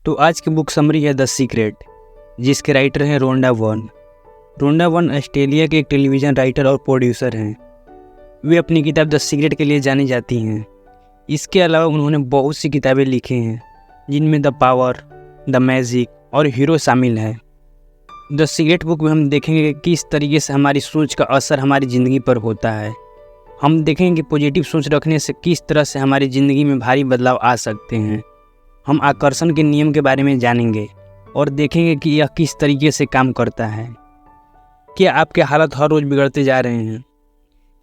तो आज की बुक समरी है द सीक्रेट, जिसके राइटर हैं रोंडा वॉन। रोंडा वॉन ऑस्ट्रेलिया के एक टेलीविज़न राइटर और प्रोड्यूसर हैं। वे अपनी किताब द सीक्रेट के लिए जानी जाती हैं। इसके अलावा उन्होंने बहुत सी किताबें लिखी हैं, जिनमें द पावर, द मैजिक और हीरो शामिल है। द सीक्रेट बुक में हम देखेंगे कि किस तरीके से हमारी सोच का असर हमारी ज़िंदगी पर होता है। हम देखेंगे कि पॉजिटिव सोच रखने से किस तरह से हमारी ज़िंदगी में भारी बदलाव आ सकते हैं। हम आकर्षण के नियम के बारे में जानेंगे और देखेंगे कि यह किस तरीके से काम करता है। क्या आपके हालत हर रोज़ बिगड़ते जा रहे हैं?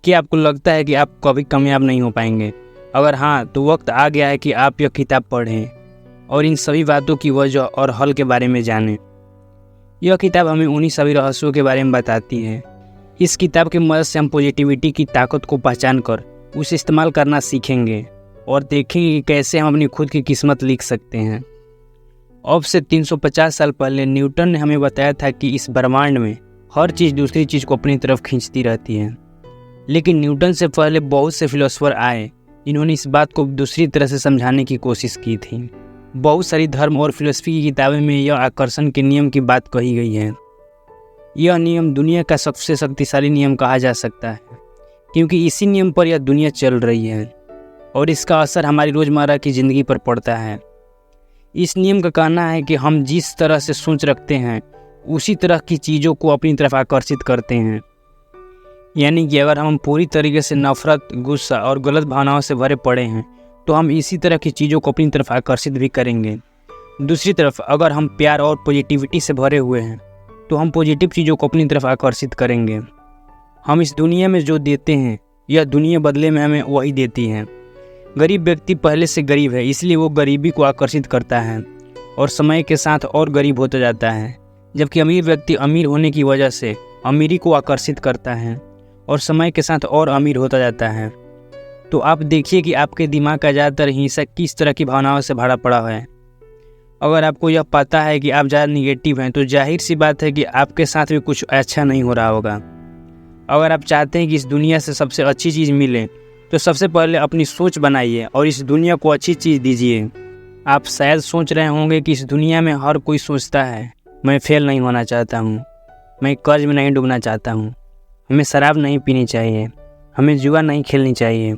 क्या आपको लगता है कि आप कभी कामयाब नहीं हो पाएंगे? अगर हाँ, तो वक्त आ गया है कि आप यह किताब पढ़ें और इन सभी बातों की वजह और हल के बारे में जानें। यह किताब हमें उन्हीं सभी रहस्यों के बारे में बताती है। इस किताब की मदद से हम पॉजिटिविटी की ताकत को पहचान कर उसे इस्तेमाल करना सीखेंगे और देखेंगे कि कैसे हम अपनी खुद की किस्मत लिख सकते हैं। अब से 350 साल पहले न्यूटन ने हमें बताया था कि इस ब्रह्मांड में हर चीज़ दूसरी चीज़ को अपनी तरफ खींचती रहती है। लेकिन न्यूटन से पहले बहुत से फिलोसोफर आए, जिन्होंने इस बात को दूसरी तरह से समझाने की कोशिश की थी। बहुत सारी धर्म और फिलोसफी की किताबों में यह आकर्षण के नियम की बात कही गई है। यह नियम दुनिया का सबसे शक्तिशाली नियम कहा जा सकता है, क्योंकि इसी नियम पर यह दुनिया चल रही है और इसका असर हमारी रोज़मर्रा की ज़िंदगी पर पड़ता है। इस नियम का कहना है कि हम जिस तरह से सोच रखते हैं, उसी तरह की चीज़ों को अपनी तरफ आकर्षित करते हैं। यानी कि अगर हम पूरी तरीके से नफरत, गुस्सा और गलत भावनाओं से भरे पड़े हैं, तो हम इसी तरह की चीज़ों को अपनी तरफ आकर्षित भी करेंगे। दूसरी तरफ अगर हम प्यार और पॉजिटिविटी से भरे हुए हैं, तो हम पॉजिटिव चीज़ों को अपनी तरफ आकर्षित करेंगे। हम इस दुनिया में जो देते हैं, यह दुनिया बदले में हमें वही देती है। गरीब व्यक्ति पहले से गरीब है, इसलिए वो गरीबी को आकर्षित करता है और समय के साथ और गरीब होता जाता है। जबकि अमीर व्यक्ति अमीर होने की वजह से अमीरी को आकर्षित करता है और समय के साथ और अमीर होता जाता है। तो आप देखिए कि आपके दिमाग का ज़्यादातर हिस्सा किस तरह की भावनाओं से भरा पड़ा है। अगर आपको यह पता है कि आप ज़्यादा निगेटिव हैं, तो जाहिर सी बात है कि आपके साथ भी कुछ अच्छा नहीं हो रहा होगा। अगर आप चाहते हैं कि इस दुनिया से सबसे अच्छी चीज़ मिले, तो सबसे पहले अपनी सोच बनाइए और इस दुनिया को अच्छी चीज़ दीजिए। आप शायद सोच रहे होंगे कि इस दुनिया में हर कोई सोचता है, मैं फेल नहीं होना चाहता हूँ, मैं कर्ज में नहीं डूबना चाहता हूँ, हमें शराब नहीं पीनी चाहिए, हमें जुआ नहीं खेलनी चाहिए।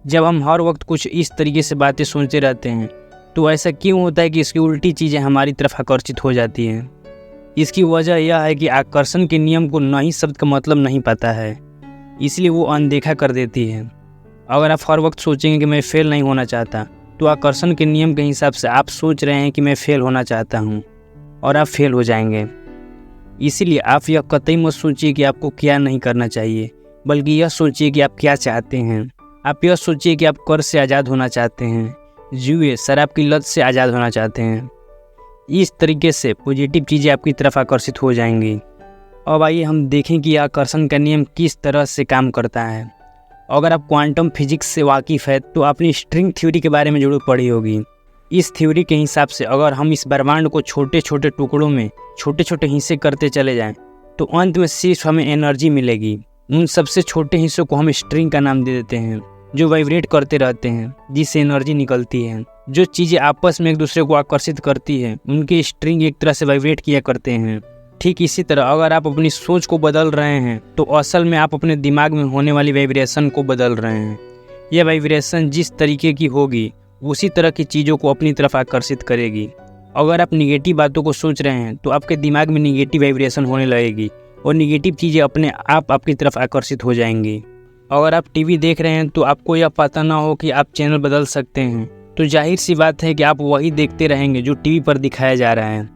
जब हम हर वक्त कुछ इस तरीके से बातें सोचते रहते हैं, तो ऐसा क्यों होता है कि इसकी उल्टी चीज़ें हमारी तरफ आकर्षित हो जाती हैं? इसकी वजह यह है कि आकर्षण के नियम को नहीं शब्द का मतलब नहीं पता है, इसलिए वो अनदेखा कर देती है। अगर आप हर वक्त सोचेंगे कि मैं फेल नहीं होना चाहता, तो आकर्षण के नियम के हिसाब से आप सोच रहे हैं कि मैं फेल होना चाहता हूँ और आप फेल हो जाएंगे। इसीलिए आप यह कतई मत सोचिए कि आपको क्या नहीं करना चाहिए, बल्कि यह सोचिए कि आप क्या चाहते हैं। आप यह सोचिए कि आप कर्ज से आज़ाद होना चाहते हैं, जुए, शराब की लत से आज़ाद होना चाहते हैं। इस तरीके से पॉजिटिव चीज़ें आपकी तरफ आकर्षित हो जाएंगी। अब आइए हम देखें कि आकर्षण का नियम किस तरह से काम करता है। अगर आप क्वांटम फिजिक्स से वाकिफ़ है, तो आपने स्ट्रिंग थ्योरी के बारे में जरूर पढ़ी होगी। इस थ्योरी के हिसाब से अगर हम इस ब्रह्मांड को छोटे छोटे टुकड़ों में छोटे छोटे हिस्से करते चले जाएं, तो अंत में सिर्फ हमें एनर्जी मिलेगी। उन सबसे छोटे हिस्सों को हम स्ट्रिंग का नाम दे देते हैं, जो वाइब्रेट करते रहते हैं, जिससे एनर्जी निकलती है। जो चीज़ें आपस में एक दूसरे को आकर्षित करती हैं, उनके स्ट्रिंग एक तरह से वाइब्रेट किया करते हैं। ठीक इसी तरह अगर आप अपनी सोच को बदल रहे हैं, तो असल में आप अपने दिमाग में होने वाली वाइब्रेशन को बदल रहे हैं। यह वाइब्रेशन जिस तरीके की होगी, उसी तरह की चीज़ों को अपनी तरफ आकर्षित करेगी। अगर आप निगेटिव बातों को सोच रहे हैं, तो आपके दिमाग में निगेटिव वाइब्रेशन होने लगेगी और निगेटिव चीज़ें अपने आप आपकी तरफ आकर्षित हो जाएंगी। अगर आप टीवी देख रहे हैं, तो आपको यह पता ना हो कि आप चैनल बदल सकते हैं, तो जाहिर सी बात है कि आप वही देखते रहेंगे जो टीवी पर दिखाया जा रहा है,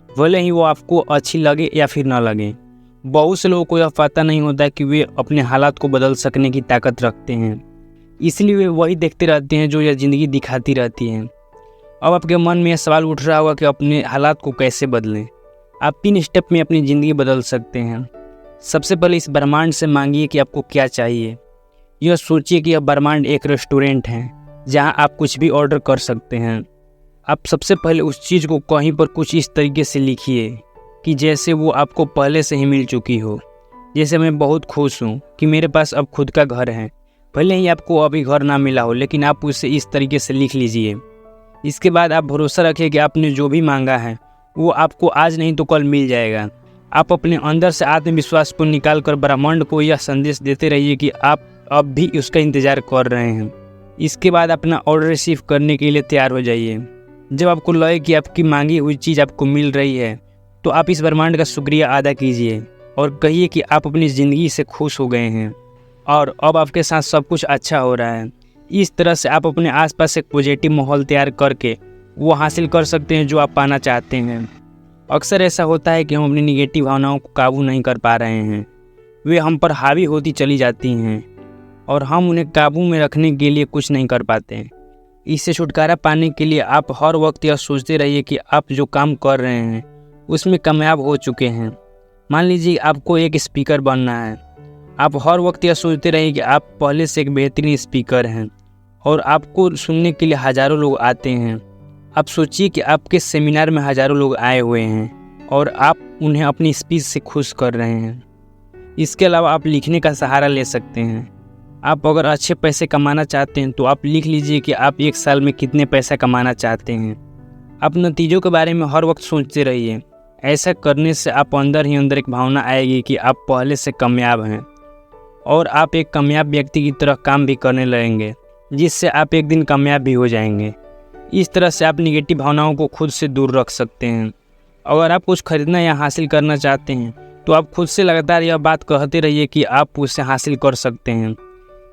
भले ही वो आपको अच्छी लगे या फिर ना लगे। बहुत से लोगों को यह पता नहीं होता कि वे अपने हालात को बदल सकने की ताकत रखते हैं, इसलिए वे वही देखते रहते हैं जो यह ज़िंदगी दिखाती रहती है। अब आपके मन में यह सवाल उठ रहा होगा कि अपने हालात को कैसे बदलें। आप 3 स्टेप में अपनी ज़िंदगी बदल सकते हैं। सबसे पहले इस ब्रह्मांड से मांगिए कि आपको क्या चाहिए। यह सोचिए कि यह ब्रह्मांड एक रेस्टोरेंट है, जहां आप कुछ भी ऑर्डर कर सकते हैं। आप सबसे पहले उस चीज़ को कहीं पर कुछ इस तरीके से लिखिए कि जैसे वो आपको पहले से ही मिल चुकी हो। जैसे मैं बहुत खुश हूँ कि मेरे पास अब खुद का घर है। भले ही आपको अभी घर ना मिला हो, लेकिन आप उसे इस तरीके से लिख लीजिए इसके बाद आप भरोसा रखिए कि आपने जो भी मांगा है वो आपको आज नहीं तो कल मिल जाएगा। आप अपने अंदर से आत्मविश्वास को निकाल कर ब्रह्मांड को यह संदेश देते रहिए कि आप अब भी उसका इंतज़ार कर रहे हैं। इसके बाद अपना ऑर्डर रिसीव करने के लिए तैयार हो जाइए। जब आपको लगे कि आपकी मांगी हुई चीज़ आपको मिल रही है तो आप इस ब्रह्मांड का शुक्रिया अदा कीजिए और कहिए कि आप अपनी ज़िंदगी से खुश हो गए हैं और अब आपके साथ सब कुछ अच्छा हो रहा है। इस तरह से आप अपने आसपास एक पॉजिटिव माहौल तैयार करके वो हासिल कर सकते हैं जो आप पाना चाहते हैं। अक्सर ऐसा होता है कि हम अपनी निगेटिव भावनाओं को काबू नहीं कर पा रहे हैं, वे हम पर हावी होती चली जाती हैं और हम उन्हें काबू में रखने के लिए कुछ नहीं कर पाते। इससे छुटकारा पाने के लिए आप हर वक्त यह सोचते रहिए कि आप जो काम कर रहे हैं उसमें कामयाब हो चुके हैं। मान लीजिए आपको एक स्पीकर बनना है, आप हर वक्त यह सोचते रहिए कि आप पहले से एक बेहतरीन स्पीकर हैं और आपको सुनने के लिए हज़ारों लोग आते हैं। आप सोचिए कि आपके सेमिनार में हज़ारों लोग आए हुए हैं और आप उन्हें अपनी स्पीच से खुश कर रहे हैं। इसके अलावा आप लिखने का सहारा ले सकते हैं। आप अगर अच्छे पैसे कमाना चाहते हैं तो आप लिख लीजिए कि आप एक साल में कितने पैसा कमाना चाहते हैं। आप नतीजों के बारे में हर वक्त सोचते रहिए। ऐसा करने से आप अंदर ही अंदर एक भावना आएगी कि आप पहले से कामयाब हैं और आप एक कामयाब व्यक्ति की तरह काम भी करने लगेंगे, जिससे आप एक दिन कामयाब भी हो जाएंगे। इस तरह से आप निगेटिव भावनाओं को खुद से दूर रख सकते हैं। अगर आप कुछ खरीदना या हासिल करना चाहते हैं तो आप खुद से लगातार यह बात कहते रहिए कि आप उसे हासिल कर सकते हैं।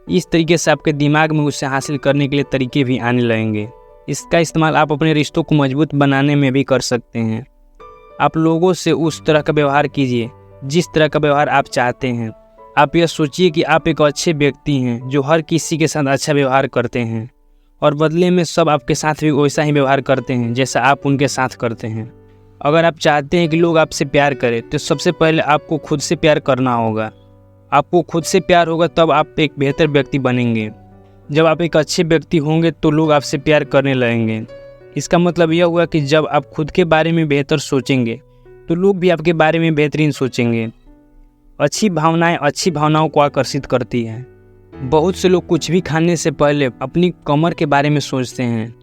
इस तरीके से आपके दिमाग में उसे हासिल करने के लिए तरीके भी आने लगेंगे। इसका इस्तेमाल आप अपने रिश्तों को मजबूत बनाने में भी कर सकते हैं। आप लोगों से उस तरह का व्यवहार कीजिए जिस तरह का व्यवहार आप चाहते हैं। आप यह सोचिए कि आप एक अच्छे व्यक्ति हैं जो हर किसी के साथ अच्छा व्यवहार करते हैं और बदले में सब आपके साथ भी वैसा ही व्यवहार करते हैं जैसा आप उनके साथ करते हैं। अगर आप चाहते हैं कि लोग आपसे प्यार करें तो सबसे पहले आपको खुद से प्यार करना होगा। आपको खुद से प्यार होगा तब आप एक बेहतर व्यक्ति बनेंगे। जब आप एक अच्छे व्यक्ति होंगे तो लोग आपसे प्यार करने लगेंगे। इसका मतलब यह हुआ कि जब आप खुद के बारे में बेहतर सोचेंगे तो लोग भी आपके बारे में बेहतरीन सोचेंगे। अच्छी भावनाएं अच्छी भावनाओं को आकर्षित करती हैं। बहुत से लोग कुछ भी खाने से पहले अपनी कमर के बारे में सोचते हैं।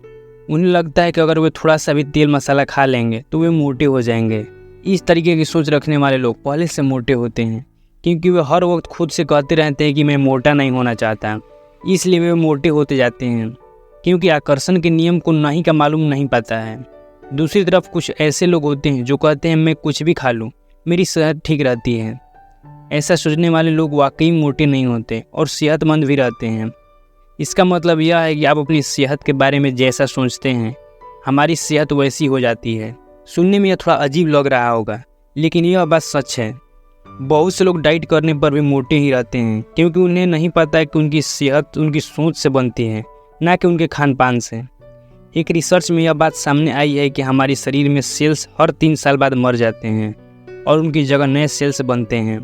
उन्हें लगता है कि अगर वे थोड़ा सा भी तेल मसाला खा लेंगे तो वे मोटे हो जाएंगे। इस तरीके की सोच रखने वाले लोग पहले से मोटे होते हैं क्योंकि वे हर वक्त खुद से कहते रहते हैं कि मैं मोटा नहीं होना चाहता, इसलिए वे मोटे होते जाते हैं क्योंकि आकर्षण के नियम को नहीं का मालूम नहीं पता है। दूसरी तरफ कुछ ऐसे लोग होते हैं जो कहते हैं मैं कुछ भी खा लूँ मेरी सेहत ठीक रहती है। ऐसा सोचने वाले लोग वाकई मोटे नहीं होते और सेहतमंद भी रहते हैं। इसका मतलब यह है कि आप अपनी सेहत के बारे में जैसा सोचते हैं हमारी सेहत वैसी हो जाती है। सुनने में यह थोड़ा अजीब लग रहा होगा लेकिन यह बात सच है। बहुत से लोग डाइट करने पर भी मोटे ही रहते हैं क्योंकि उन्हें नहीं पता है कि उनकी सेहत उनकी सोच से बनती है ना कि उनके खान पान से। एक रिसर्च में यह बात सामने आई है कि हमारे शरीर में सेल्स हर 3 साल बाद मर जाते हैं और उनकी जगह नए सेल्स बनते हैं।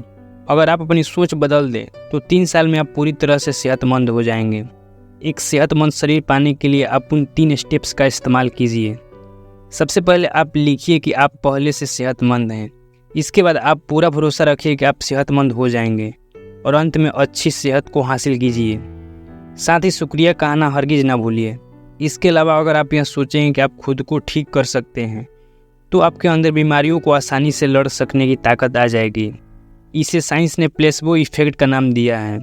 अगर आप अपनी सोच बदल दें तो 3 साल में आप पूरी तरह से सेहतमंद हो जाएंगे। एक सेहतमंद शरीर पाने के लिए आप उन 3 स्टेप्स का इस्तेमाल कीजिए। सबसे पहले आप लिखिए कि आप पहले से सेहतमंद हैं। इसके बाद आप पूरा भरोसा रखिए कि आप सेहतमंद हो जाएंगे और अंत में अच्छी सेहत को हासिल कीजिए। साथ ही शुक्रिया कहना हरगिज़ ना भूलिए। इसके अलावा अगर आप यह सोचेंगे कि आप खुद को ठीक कर सकते हैं तो आपके अंदर बीमारियों को आसानी से लड़ सकने की ताकत आ जाएगी। इसे साइंस ने प्लेसबो इफेक्ट का नाम दिया है,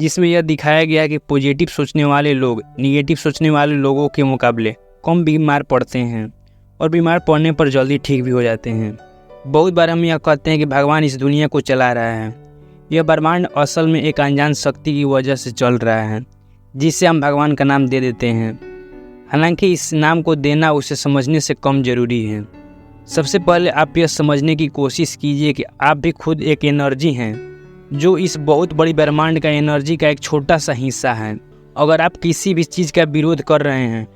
जिसमें यह दिखाया गया है कि पॉजिटिव सोचने वाले लोग निगेटिव सोचने वाले लोगों के मुकाबले कम बीमार पड़ते हैं और बीमार पड़ने पर जल्दी ठीक भी हो जाते हैं। बहुत बार हम यह कहते हैं कि भगवान इस दुनिया को चला रहा है। यह ब्रह्मांड असल में एक अनजान शक्ति की वजह से चल रहा है जिसे हम भगवान का नाम दे देते हैं। हालांकि इस नाम को देना उसे समझने से कम जरूरी है। सबसे पहले आप यह समझने की कोशिश कीजिए कि आप भी खुद एक एनर्जी हैं जो इस बहुत बड़ी ब्रह्मांड का एनर्जी का एक छोटा सा हिस्सा है। अगर आप किसी भी चीज़ का विरोध कर रहे हैं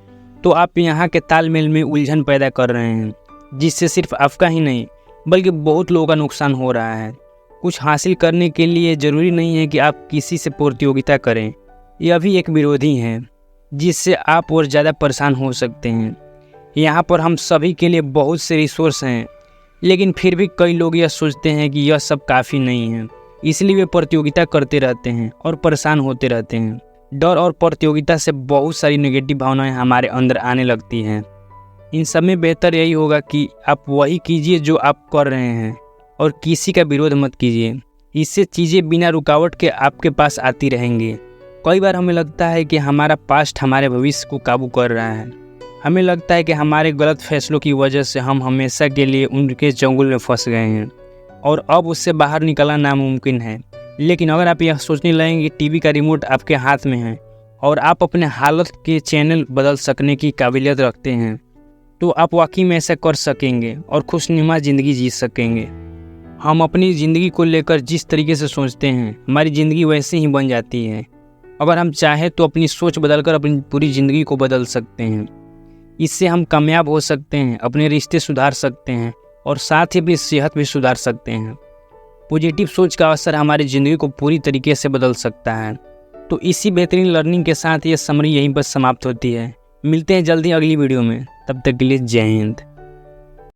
तो आप यहाँ के तालमेल में उलझन पैदा कर रहे हैं, जिससे सिर्फ आपका ही नहीं बल्कि बहुत लोगों का नुकसान हो रहा है। कुछ हासिल करने के लिए ज़रूरी नहीं है कि आप किसी से प्रतियोगिता करें, यह भी एक विरोधी है जिससे आप और ज़्यादा परेशान हो सकते हैं। यहाँ पर हम सभी के लिए बहुत से रिसोर्स हैं, लेकिन फिर भी कई लोग यह सोचते हैं कि यह सब काफ़ी नहीं है, इसलिए वे प्रतियोगिता करते रहते हैं और परेशान होते रहते हैं। डर और प्रतियोगिता से बहुत सारी नेगेटिव भावनाएं हमारे अंदर आने लगती हैं। इन सब में बेहतर यही होगा कि आप वही कीजिए जो आप कर रहे हैं और किसी का विरोध मत कीजिए। इससे चीज़ें बिना रुकावट के आपके पास आती रहेंगी। कई बार हमें लगता है कि हमारा पास्ट हमारे भविष्य को काबू कर रहा है। हमें लगता है कि हमारे गलत फैसलों की वजह से हम हमेशा के लिए उनके चंगुल में फंस गए हैं और अब उससे बाहर निकलना नामुमकिन है। लेकिन अगर आप यह सोचने लगेंगे कि टीवी का रिमोट आपके हाथ में है और आप अपने हालत के चैनल बदल सकने की काबिलियत रखते हैं, तो आप वाकई में ऐसा कर सकेंगे और खुशनुमा ज़िंदगी जी सकेंगे। हम अपनी ज़िंदगी को लेकर जिस तरीके से सोचते हैं, हमारी ज़िंदगी वैसे ही बन जाती है। अगर हम चाहें तो अपनी सोच बदलकर अपनी पूरी ज़िंदगी को बदल सकते हैं। इससे हम कामयाब हो सकते हैं, अपने रिश्ते सुधार सकते हैं और साथ ही अपनी सेहत भी सुधार सकते हैं। पॉजिटिव सोच का असर हमारी ज़िंदगी को पूरी तरीके से बदल सकता है। तो इसी बेहतरीन लर्निंग के साथ ये समरी यहीं पर समाप्त होती है। मिलते हैं जल्दी अगली वीडियो में, तब तक के लिए जय हिंद।